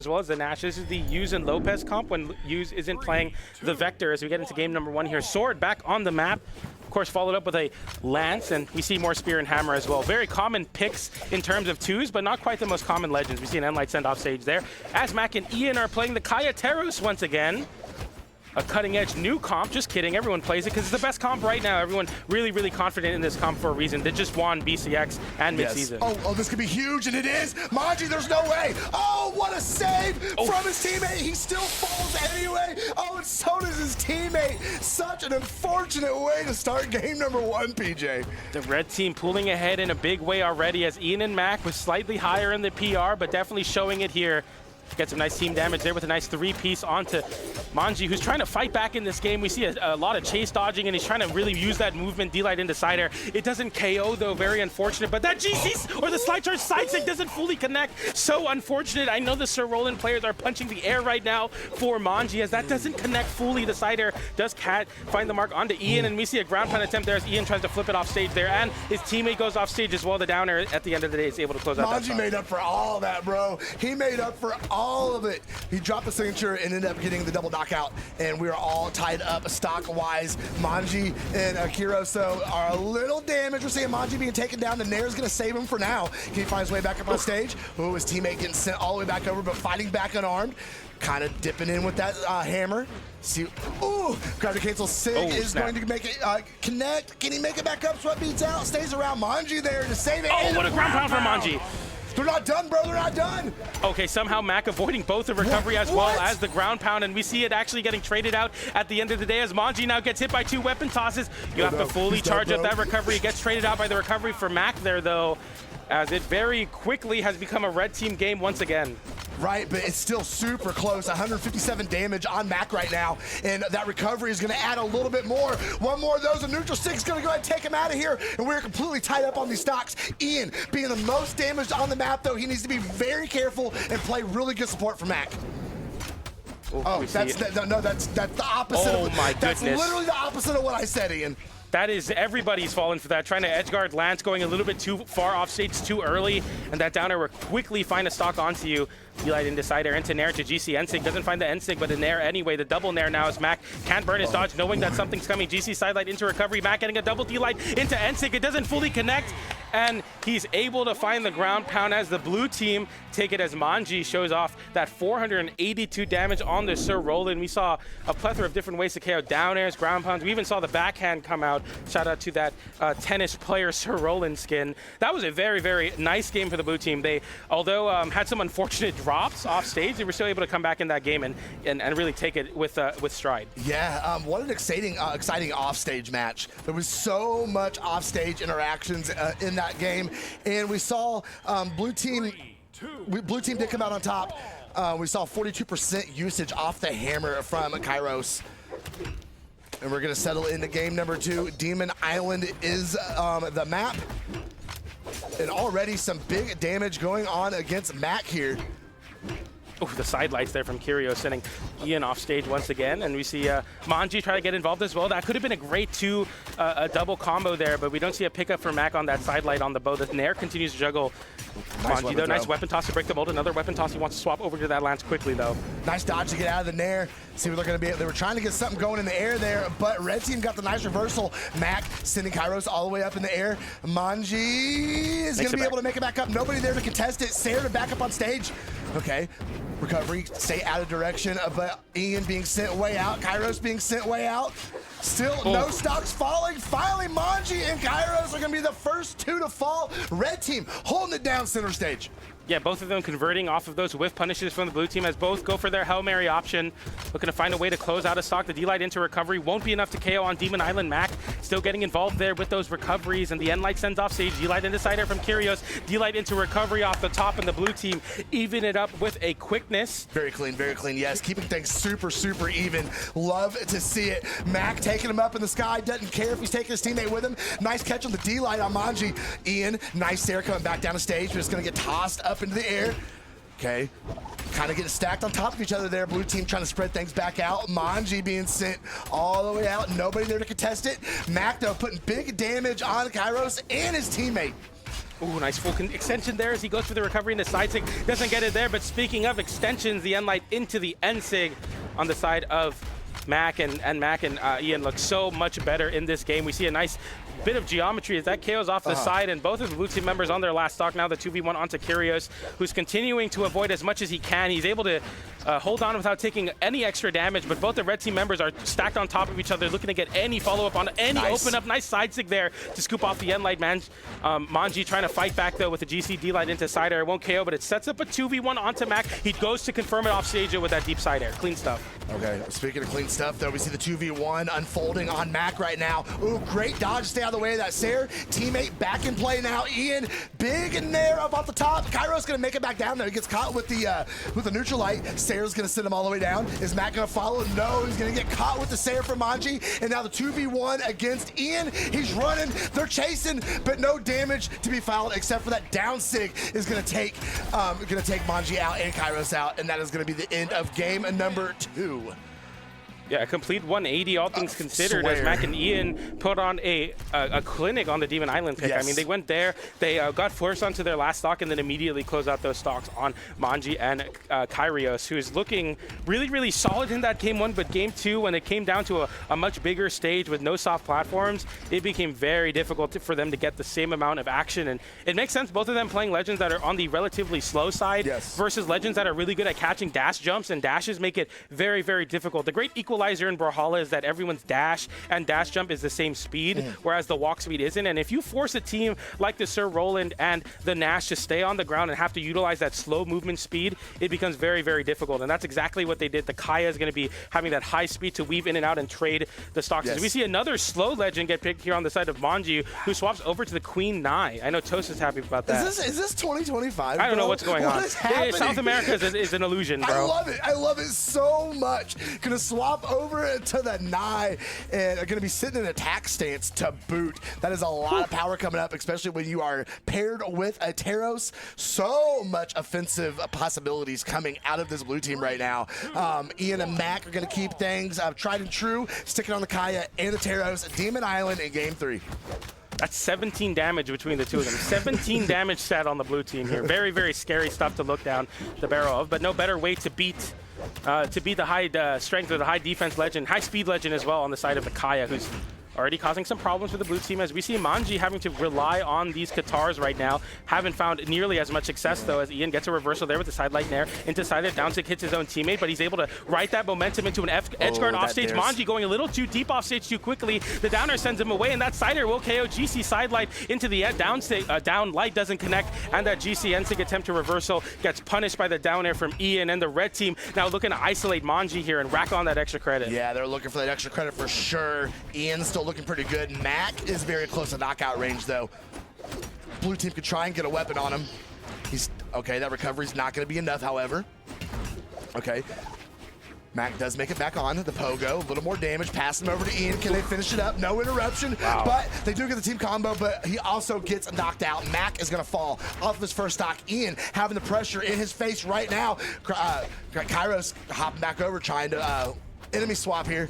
as well as the Nash. This is the Use and Lopez comp when Use isn't playing the Vector as we get into game number 1 here. Sword back on the map. Of course, followed up with a Lance, and we see more Spear and Hammer as well. Very common picks in terms of twos, but not quite the most common legends. We see an Enlight send off stage there. As MAK and Ian are playing the Kyrios once again. A cutting-edge new comp. Just kidding. Everyone plays it because it's the best comp right now. Everyone really confident in this comp for a reason. They just won BCX and midseason. Oh, this could be huge, and it is. MANJI, there's no way. Oh, what a save from his teammate. He still falls anyway. Oh, and so does his teammate. Such an unfortunate way to start game number 1, PJ. The red team pulling ahead in a big way already as Ian and MAK was slightly higher in the PR, but definitely showing it here. Get some nice team damage there with a nice 3-piece onto MANJI, who's trying to fight back in this game. We see a lot of chase dodging, and he's trying to really use that movement, D-Light into side air. It doesn't KO, though, very unfortunate. But that GC, or the slide charge side stick doesn't fully connect. So unfortunate. I know the Sir Roland players are punching the air right now for MANJI, as that doesn't connect fully. The side air does find the mark onto Ian, and we see a ground pound attempt there as Ian tries to flip it off stage there, and his teammate goes off stage as well. The down air at the end of the day is able to close out that MANJI made up for all of that, bro. He made up for all of it. He dropped the signature and ended up getting the double knockout, and we are all tied up stock-wise. MANJI and Kyrios are a little damaged. We're seeing MANJI being taken down. The Nair's going to save him for now. Can he find his way back up on stage? Ooh, his teammate getting sent all the way back over, but fighting back unarmed. Kind of dipping in with that hammer. See, ooh, grab to cancel. Sig is going to make it connect. Can he make it back up? Sweat beats out. Stays around. MANJI there to save it. Oh, what a ground pound for MANJI. They're not done, bro. They're not done. Okay, somehow MAK avoiding both the recovery as well as the ground pound, and we see it actually getting traded out at the end of the day as MANJI now gets hit by 2 weapon tosses. You have to fully charge up that recovery. It gets traded out by the recovery for MAK there, though, as it very quickly has become a red team game once again. Right, but it's still super close. 157 damage on MAK right now, and that recovery is going to add a little bit more. One more of those, and Neutral Stick is going to go ahead and take him out of here, and we're completely tied up on these stocks. Ian being the most damaged on the map, though, he needs to be very careful and play really good support for MAK. Oh, that's the opposite. Oh, my goodness. That's literally the opposite of what I said, Ian. That is, everybody's falling for that, trying to edge guard Lance, going a little bit too far off stage too early, and that down air will quickly find a stock onto you. D-Light into side air, into Nair to GC. Ensig doesn't find the Ensig, but the Nair anyway. The double Nair now as MAK can't burn his dodge, knowing that something's coming. GC sidelight into recovery. MAK getting a double D-Light into Ensig. It doesn't fully connect, and he's able to find the ground pound as the blue team take it as MANJI shows off that 482 damage on the Sir Roland. We saw a plethora of different ways to KO down airs, ground pounds. We even saw the backhand come out. Shout out to that tennis player Sir Roland skin. That was a very nice game for the blue team. They, although had some unfortunate drops off stage, they were still able to come back in that game and really take it with stride. Yeah, what an exciting offstage match. There was so much offstage interactions in that game, and we saw blue team did come out on top. We saw 42% usage off the hammer from Kyrios. And we're going to settle into game number 2. Demon Island is the map. And already some big damage going on against MAK here. Oh, the side lights there from Kyrios sending Ian off stage once again, and we see MANJI try to get involved as well. That could have been a great a double combo there, but we don't see a pickup for MAK on that side light on the bow. The Nair continues to juggle MANJI, though. Nice weapon toss to break the mold. Another weapon toss. He wants to swap over to that Lance quickly, though. Nice dodge to get out of the Nair. See what they're going to be. They were trying to get something going in the air there, but red team got the nice reversal. MAK sending Kyrios all the way up in the air. MANJI is going to be able to make it back up. Nobody there to contest it. Sayer to back up on stage. Okay. Recovery, stay out of direction, but Ian being sent way out, Kyrios being sent way out. Still no stocks falling. Finally, MANJI and Kyrios are going to be the first 2 to fall. Red team holding it down center stage. Yeah, both of them converting off of those whiff punishes from the blue team as both go for their Hail Mary option. Looking to find a way to close out a stock. The D-Light into recovery won't be enough to KO on Demon Island. MAK still getting involved there with those recoveries, and the N-Light sends off stage. D-Light into side air from Kyrios. D-Light into recovery off the top, and the blue team even it up with a quickness. Very clean, yes. Keeping things super even. Love to see it. MAK taking him up in the sky. Doesn't care if he's taking his teammate with him. Nice catch on the D-Light on MANJI. Ian, nice Sarah coming back down the stage, but it's going to get tossed up into the air. Okay, kind of getting stacked on top of each other there. Blue team trying to spread things back out. MANJI being sent all the way out. Nobody there to contest it. MAK, though, putting big damage on Kyrios and his teammate. Ooh, nice full extension there as he goes for the recovery into side sig. Doesn't get it there, but speaking of extensions, the Enlight into the N-Sig on the side of MAK, and MAK and Ian look so much better in this game. We see a nice bit of geometry as that KO's off the side, and both of the blue team members on their last stock. Now the 2v1 onto Kyrios, who's continuing to avoid as much as he can. He's able to hold on without taking any extra damage, but both the red team members are stacked on top of each other, looking to get any follow-up on any open up. Nice side sig there to scoop off the Enlight man. MANJI trying to fight back though with the GC D-Light into side air. It won't KO, but it sets up a 2v1 onto MAK. He goes to confirm it off stage with that deep side air. Clean stuff. Okay, speaking of clean stuff though, we see the 2v1 unfolding on MAK right now. Ooh, great dodge, stay out of the way of that Sayer. Teammate back in play now. Ian, big in there up off the top. Kyrios gonna make it back down there. He gets caught with the neutral light. Sayer's gonna send him all the way down. Is MAK gonna follow? No, he's gonna get caught with the Sayer from MANJI. And now the 2v1 against Ian. He's running, they're chasing, but no damage to be fouled except for that down sig is gonna take MANJI out and Kyrios out, and that is gonna be the end of game number 2. Yeah, a complete 180, all things considered, as MAK and Ian put on a clinic on the Demon Island pick. Yes. I mean, they went there, they got forced onto their last stock, and then immediately closed out those stocks on MANJI and Kyrios, who is looking really, really solid in that game 1, but game 2, when it came down to a much bigger stage with no soft platforms, it became very difficult for them to get the same amount of action. And it makes sense, both of them playing Legends that are on the relatively slow side versus Legends that are really good at catching dash jumps, and dashes make it very, very difficult. The great equalizer in Brawlhalla is that everyone's dash and dash jump is the same speed, whereas the walk speed isn't. And if you force a team like the Sir Roland and the Nash to stay on the ground and have to utilize that slow movement speed, it becomes very, very difficult. And that's exactly what they did. The Kaya is going to be having that high speed to weave in and out and trade the stocks. Yes. We see another slow Legend get picked here on the side of MANJI, who swaps over to the Queen Nai. I know Toast is happy about that. Is this 2025? I don't know what's going on. Is happening? South America is an illusion, bro. I love it. I love it so much. Gonna swap over to the Nai and are gonna be sitting in attack stance to boot. That is a lot of power coming up, especially when you are paired with a Teros. So much offensive possibilities coming out of this blue team right now. Ian and MAK are gonna keep things tried and true, sticking on the Kaya and the Teros. Demon Island in game 3. That's 17 damage between the two of them. 17 damage set on the blue team here. Very, very scary stuff to look down the barrel of, but no better way to beat the high strength or the high defense Legend, high speed Legend as well on the side of the Kaya, who's already causing some problems for the blue team, as we see MANJI having to rely on these Katars right now. Haven't found nearly as much success though, as Ian gets a reversal there with the side light nair into side air. Down tick hits his own teammate, but he's able to ride that momentum into an edge guard off stage. MANJI going a little too deep off stage too quickly. The downer sends him away, and that side air will KO. GC side light into the down light doesn't connect, and that GC N-Sig attempt to reversal gets punished by the down air from Ian, and the red team now looking to isolate MANJI here and rack on that extra credit. Yeah, they're looking for that extra credit for sure. Ian's still looking pretty good. MAK is very close to knockout range though. Blue team could try and get a weapon on him. He's okay, that recovery's not gonna be enough, however. Okay. MAK does make it back on the Pogo. A little more damage, pass him over to Ian. Can they finish it up? No interruption, but they do get the team combo, but he also gets knocked out. MAK is gonna fall off of his first stock. Ian having the pressure in his face right now. Kyrios hopping back over, trying to enemy swap here.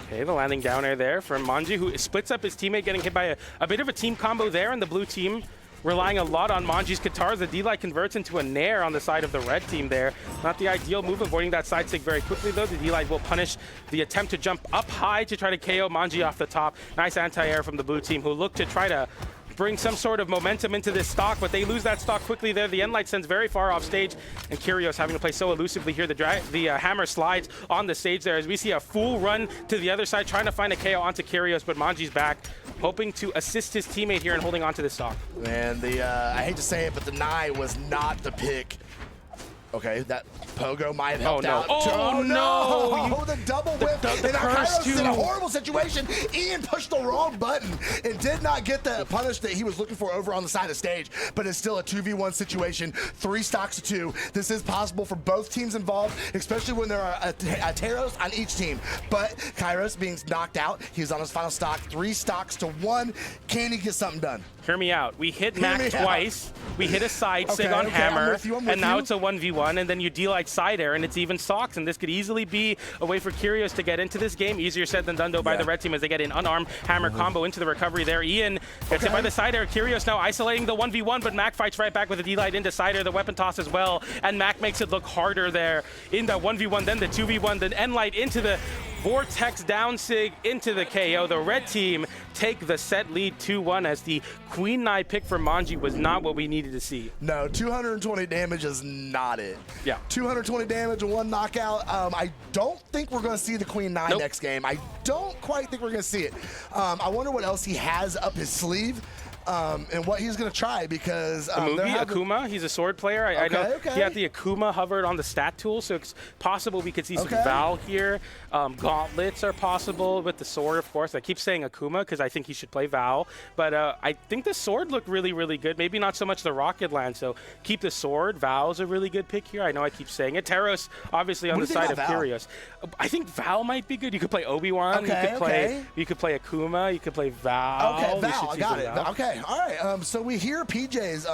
Okay, the landing down air there from MANJI, who splits up his teammate, getting hit by a bit of a team combo there, and the blue team relying a lot on MANJI's Katars. The D-Light converts into a nair on the side of the red team there. Not the ideal move, avoiding that side sig very quickly though. The D-Light will punish the attempt to jump up high to try to KO MANJI off the top. Nice anti-air from the blue team, who look to try to bring some sort of momentum into this stock, but they lose that stock quickly there. The N-Light sends very far off stage, and Kyrios having to play so elusively here. The hammer slides on the stage there as we see a full run to the other side, trying to find a KO onto Kyrios, but MANJI's back, hoping to assist his teammate here and holding on to this stock. And I hate to say it, but the Nai was not the pick. Okay, that Pogo might have helped out. Oh no! The double whip. And Kyrios is in a horrible situation. Ian pushed the wrong button and did not get the punish that he was looking for over on the side of stage. But it's still a 2v1 situation. 3 stocks to 2. This is possible for both teams involved, especially when there are a Teros on each team. But Kyrios being knocked out, he's on his final stock. 3 stocks to 1. Can he get something done? Hear me out. We hit MAK twice. We hit a side sig on I'm Hammer, with you, and now it's a 1v1, and then you D-Light side air, and it's even stocks, and this could easily be a way for Kyrios to get into this game. Easier said than done, though, by the red team as they get an unarmed Hammer combo into the recovery there. Ian gets hit by the side air. Kyrios now isolating the 1v1, but MAK fights right back with a D-Light into side air, the weapon toss as well, and MAK makes it look harder there in that 1v1, then the 2v1, then N-Light into the Vortex down sig into the KO. The red team take the set lead 2-1 as the Queen Nai pick for MANJI was not what we needed to see. No, 220 damage is not it. Yeah. 220 damage and 1 knockout. I don't think we're going to see the Queen Nai next game. I don't quite think we're going to see it. I wonder what else he has up his sleeve. And what he's going to try because the movie Akuma, he's a sword player. I know he had the Akuma hovered on the stat tool, so it's possible we could see some Val here. Gauntlets are possible with the sword, of course. I keep saying Akuma because I think he should play Val, but I think the sword looked really, really good. Maybe not so much the Rocket Land, so keep the sword. Val's a really good pick here. I know I keep saying it. Teros, obviously, on the side of Kyrios. I think Val might be good. You could play Obi-Wan. You could play Akuma. You could play Val. Okay, Val, I got it. Okay. All right, so we hear PJ's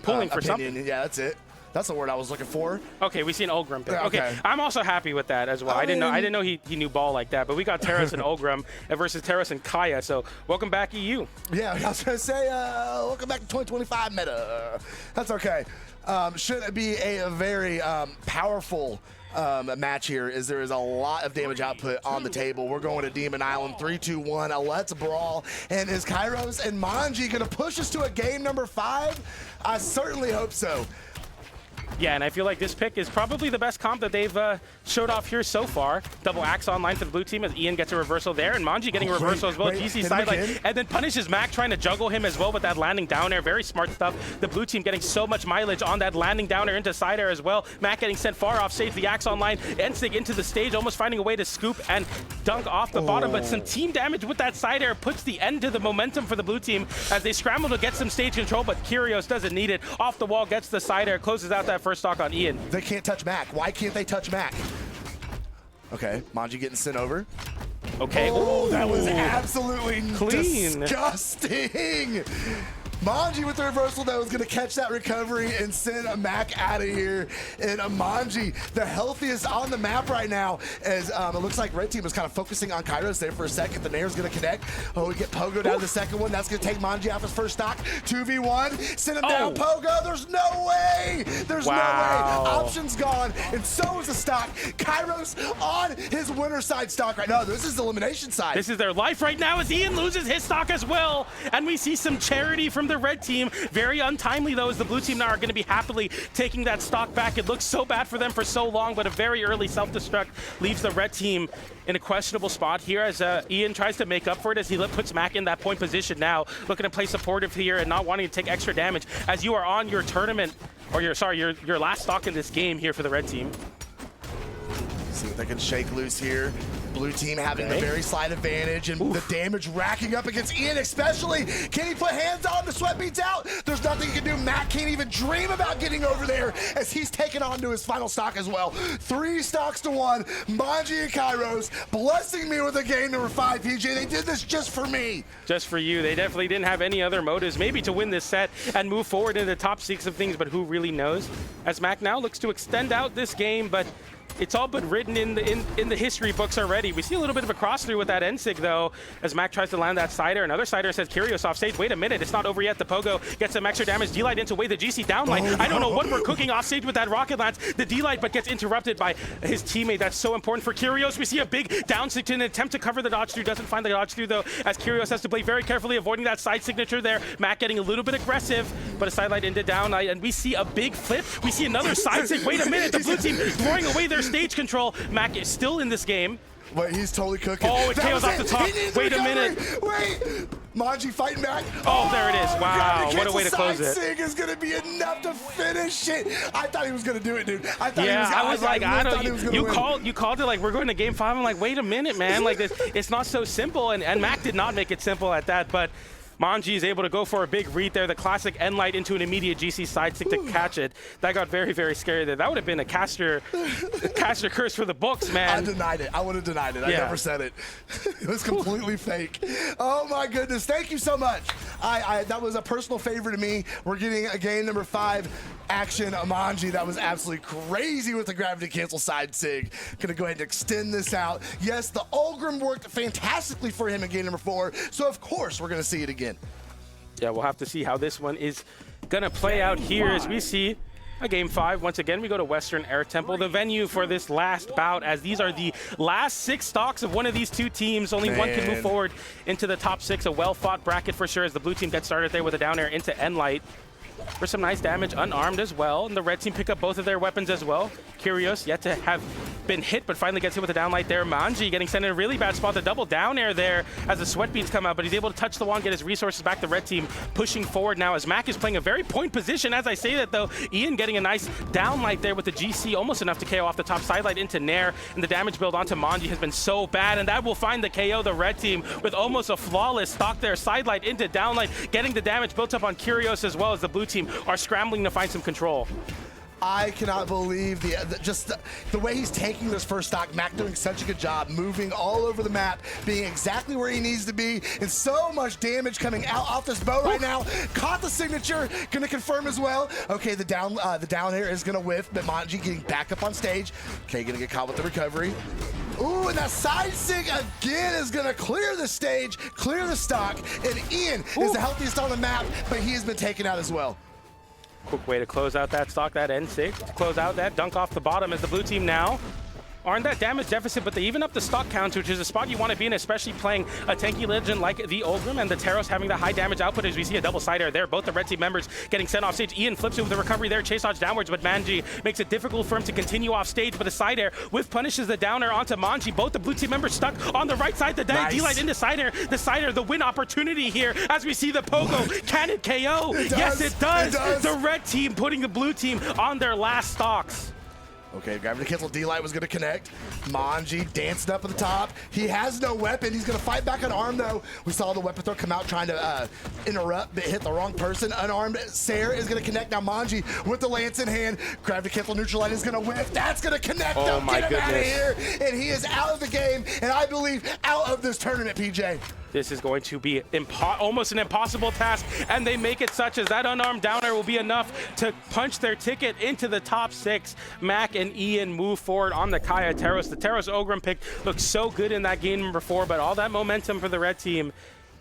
pulling for opinion. something. Yeah, that's it. That's the word I was looking for. Okay, we see an Ulgrim pick. Okay, I'm also happy with that as well. I didn't know he knew ball like that, but we got Teros and Ulgrim versus Teros and Kaya. So welcome back, EU. Yeah, I was gonna say welcome back to 2025 meta. That's okay. Should be a very powerful match here, is there is a lot of damage output on the table. We're going to Demon Island 3-2-1. Let's brawl. And is Kyrios and MANJI going to push us to a game number 5? I certainly hope so. Yeah, and I feel like this pick is probably the best comp that they've showed off here so far. Double axe online for the blue team as Ian gets a reversal there, and MANJI getting a reversal as well. GC sideline, and then punishes MAK, trying to juggle him as well with that landing down air. Very smart stuff. The blue team getting so much mileage on that landing down air into side air as well. MAK getting sent far off stage. The axe online, Ensig into the stage, almost finding a way to scoop and dunk off the bottom, but some team damage with that side air puts the end to the momentum for the blue team as they scramble to get some stage control, but Kyrios doesn't need it. Off the wall, gets the side air, closes out that first stock on Ian. They can't touch MAK. Why can't they touch MAK? Okay, MANJI getting sent over. Okay. Oh, that was absolutely clean. Disgusting. MANJI with the reversal that was going to catch that recovery and send a MAK out of here. And MANJI, the healthiest on the map right now, as it looks like red team is kind of focusing on Kyrios there for a second. The Nair's going to connect. Oh, we get Pogo down to the second one. That's going to take MANJI off his first stock. 2v1. Send him down, Pogo. There's no way. There's no way. Options gone. And so is the stock. Kyrios on his winner side stock right now. This is the elimination side. This is their life right now as Ian loses his stock as well. And we see some charity from the red team. Very untimely, though, as the blue team now are going to be happily taking that stock back. It looks so bad for them for so long, but a very early self-destruct leaves the red team in a questionable spot here as Ian tries to make up for it as he puts MAK in that point position now, looking to play supportive here and not wanting to take extra damage as you are on your tournament, or your last stock in this game here for the red team. See what they can shake loose here. Blue team having a very slight advantage, and the damage racking up against Ian especially. Can he put hands on? The sweat beats out. There's nothing he can do. MAK can't even dream about getting over there as he's taken on to his final stock as well. 3 stocks to 1. MANJI and Kyrios blessing me with a game number 5, PJ. They did this just for me. Just for you. They definitely didn't have any other motives, maybe to win this set and move forward into the top 6 of things, but who really knows? As MAK now looks to extend out this game, but it's all but written in the history books already. We see a little bit of a cross through with that Ensig though, as MAK tries to land that sider. Another sider says Kyrios off stage. Wait a minute, it's not over yet. The Pogo gets some extra damage. D-Light into way the GC downline. I don't know what we're cooking off stage with that rocket lance. The D-Light, but gets interrupted by his teammate. That's so important for Kyrios. We see a big down sig to an attempt to cover the dodge through. Doesn't find the dodge through though, as Kyrios has to play very carefully, avoiding that side signature there. MAK getting a little bit aggressive, but a sidelight into down, and we see a big flip. We see another side sig. Wait a minute, the blue team throwing away their stage control. MAK is still in this game. Wait, he's totally cooking. Oh, it KO's off the top. Wait a minute. Wait, MANJI fighting back. Oh, there it is. Wow, what a way to close it. Sig is going to be enough to finish it. I thought he was going to do it, dude. I thought I was like, I don't know. You called it like we're going to game 5. I'm like, wait a minute, man. Like this, it's not so simple. And MAK did not make it simple at that, but MANJI is able to go for a big read there. The classic N-Light into an immediate GC side stick to catch it. That got very, very scary there. That would have been a caster curse for the books, man. I denied it. I would have denied it. I never said it. It was completely fake. Oh my goodness. Thank you so much. That was a personal favorite to me. We're getting a game number 5 action. M4NJI, that was absolutely crazy with the gravity cancel side sig. Gonna go ahead and extend this out. Yes, the Ulgrim worked fantastically for him in game number 4, so of course we're gonna see it again. Yeah, we'll have to see how this one is gonna play out here as we see a game 5. Once again, we go to Western Air Temple, the venue for this last bout, as these are the last 6 stocks of one of these 2 teams. Only one can move forward into the top 6. A well-fought bracket for sure as the blue team gets started there with a down air into Enlight for some nice damage, unarmed as well. And the red team pick up both of their weapons as well. Kyrios yet to have been hit, but finally gets hit with a downlight there. M4NJI getting sent in a really bad spot. The double down air there as the sweat beads come out, but he's able to touch the wand, get his resources back. The red team pushing forward now as MAK is playing a very point position. As I say that though, Ian getting a nice downlight there with the GC, almost enough to KO off the top sidelight into Nair, and the damage build onto M4NJI has been so bad, and that will find the KO. The red team with almost a flawless stock there, sidelight into downlight, getting the damage built up on Kyrios as well as the blue team are scrambling to find some control. I cannot believe the way he's taking this first stock. MAK doing such a good job, moving all over the map, being exactly where he needs to be, and so much damage coming out off this bow right now. Caught the signature, gonna confirm as well. Okay, the down air is gonna whiff, but M4NJI getting back up on stage. Okay, gonna get caught with the recovery. Ooh, and that side sig again is gonna clear the stage, clear the stock, and Ian is the healthiest on the map, but he has been taken out as well. Quick way to close out that stock, that N6, to close out that dunk off the bottom as the blue team now are in that damage deficit, but they even up the stock count, which is a spot you want to be in, especially playing a tanky legend like the Ulgrim, and the Taros having the high damage output as we see a double side air there. Both the red team members getting sent off stage. Ian flips it with a recovery there, chase dodge downwards, but M4NJI makes it difficult for him to continue off stage, but a side air with punishes the down air onto M4NJI. Both the blue team members stuck on the right side, the D-light into side air. The side air, the win opportunity here as we see the Pogo. Can it KO? Yes, it does. The red team putting the blue team on their last stocks. Okay, gravity cancel D-light was going to connect. M4NJI dancing up at the top. He has no weapon. He's going to fight back unarmed, though. We saw the weapon throw come out trying to interrupt, but hit the wrong person. Unarmed Sair is going to connect. Now M4NJI with the lance in hand. Gravity cancel neutral light is going to whiff. That's going to connect. Oh my goodness. Get him out of here. And he is out of the game, and I believe out of this tournament, PJ. This is going to be almost an impossible task, and they make it such as that unarmed downer will be enough to punch their ticket into the top 6. MAK and Ian move forward on the Kaya Taros. The Taros Ulgrim pick looked so good in that game number 4, but all that momentum for the red team,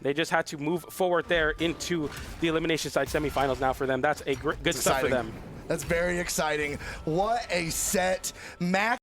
they just had to move forward there into the elimination side semifinals now for them. That's a good stuff for them. That's very exciting. What a set. MAK